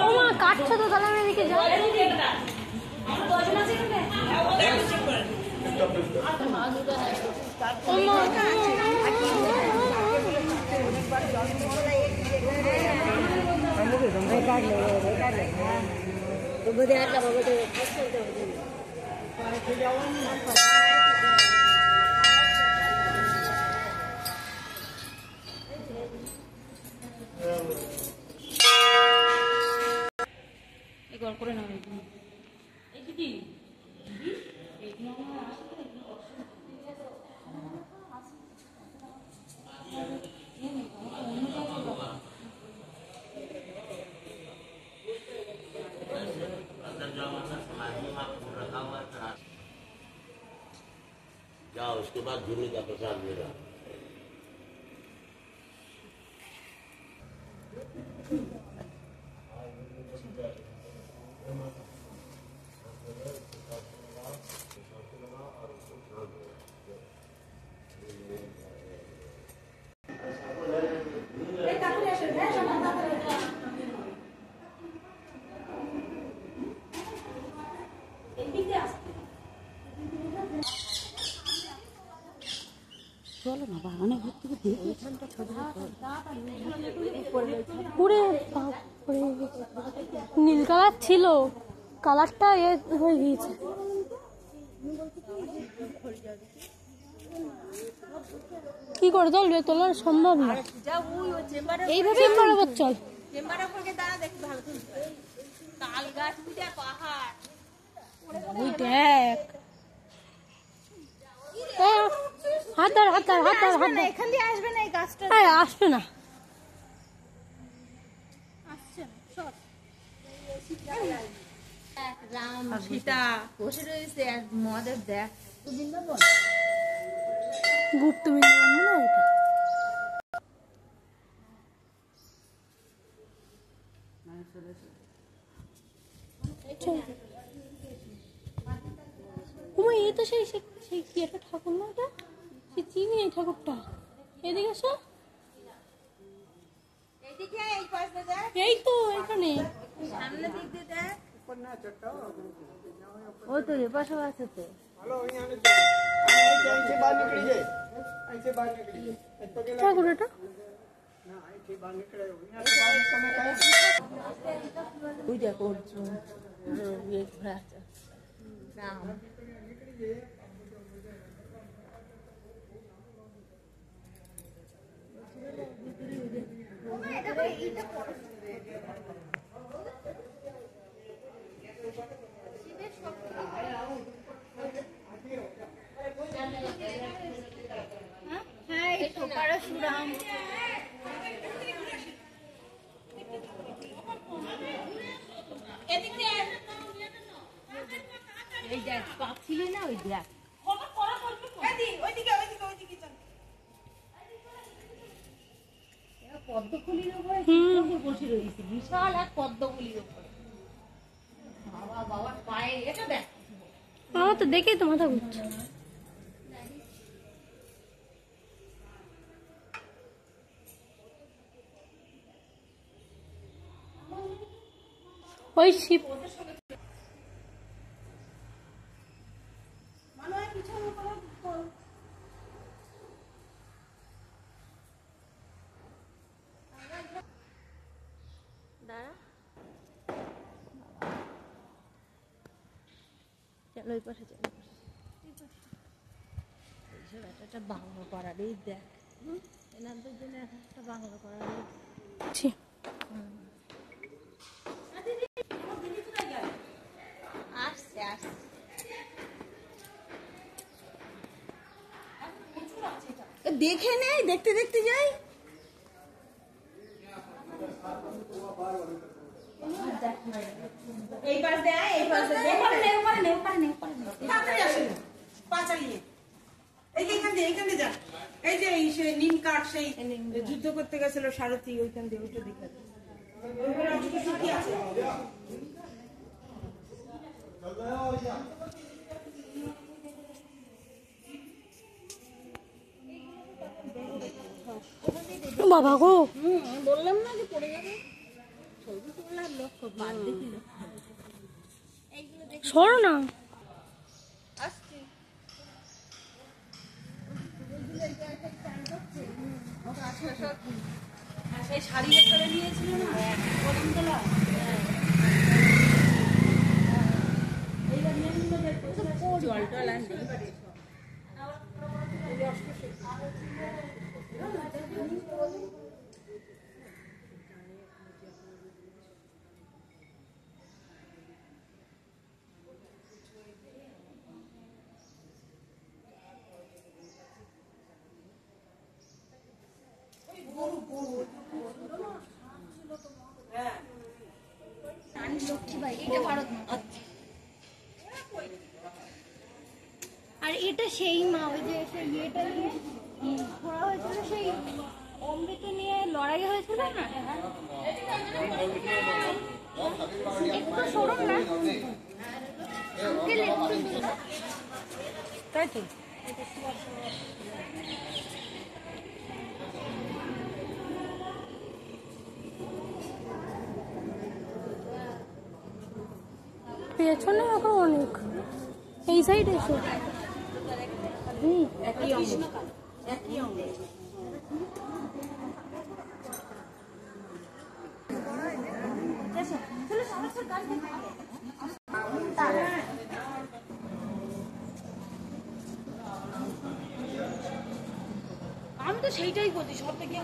ওমা কাটছো তো, তাহলে আমি এদিকে যাই। করে না जाओ उसके बाद झूले का प्रसाद मिला। চলো না বাগানে ঘুরতে ঘুরতে পুরে নীল কালার ছিল, কালারটা এ হয়ে গিয়েছে। কি করে চলবে, তোলা সম্ভব না, এইভাবেই করবো। চল ওই দেখ, হাত ধর হাত ধর হাত ধর হাত ধর। এখান দিয়ে আসবে না, এই গাছটা আসবে না, আসছে না। সব রাম সীতা বসে রয়েছে আর মদের দেখ বৃন্দাবন, গুপ্ত বৃন্দাবন না এটা। ওমা এই তো সেই সেই কি একটা ঠাকুর না, এটা সে চিনি এই ঠাকুরটা। এদিকে এসো, এই তো এখানে সামনে দিক দিয়ে দেখ, ও তো এ পাশে আছে তো। ঠাকুর এটা ওই দেখো এই দেখ পাচ্ছিলি না, ওই দেখ পদ্মফুলির উপরে বসে রয়েছে, বিশাল এক পদ্মফুলির উপরে। বাবা বাবার পায়ে এটা দেখ, আমার তো দেখেই তো মাথা ঘুরছে। ওই শিব চলো ওই পাশে, চলো একটা বাংলা করার, এই দেখ এনাদের জন্য একটা বাংলা করার আসছে আসছে। দেখে নেই, দেখতে দেখতে যাই। এই পাশ দে, এই পাশ দে, ওপারে নে, ওপারে নে, ওপারে নে, ওপারে নে, তাড়াতাড়ি আসো পা চালিয়ে। এইখান দিয়ে, এইখান দিয়ে যা। এই যে সেই নিম কাঠ, সেই যুদ্ধ করতে গেছিল সারথি, ওইখান দিয়ে ওইটা দেখে কি আছে। বাবা গো, বললাম না যে পড়ে যাবে। সরো না। সেই শাড়ি একটা বেরিয়েছিল না কদমতলা জল টল আনতে আর এটা সেই মা, ওই যে সেই ইয়েটা নিয়ে ঘোরা হয়েছিল, সেই অমৃত নিয়ে লড়াই হয়েছিল না, একটু সরুন না আঙ্কেল, একটু তাই তো পেছনে এখন অনেক, এই সাইড এসো। একই অঙ্গ একই অঙ্গ আমি তো সেইটাই করছি সব থেকে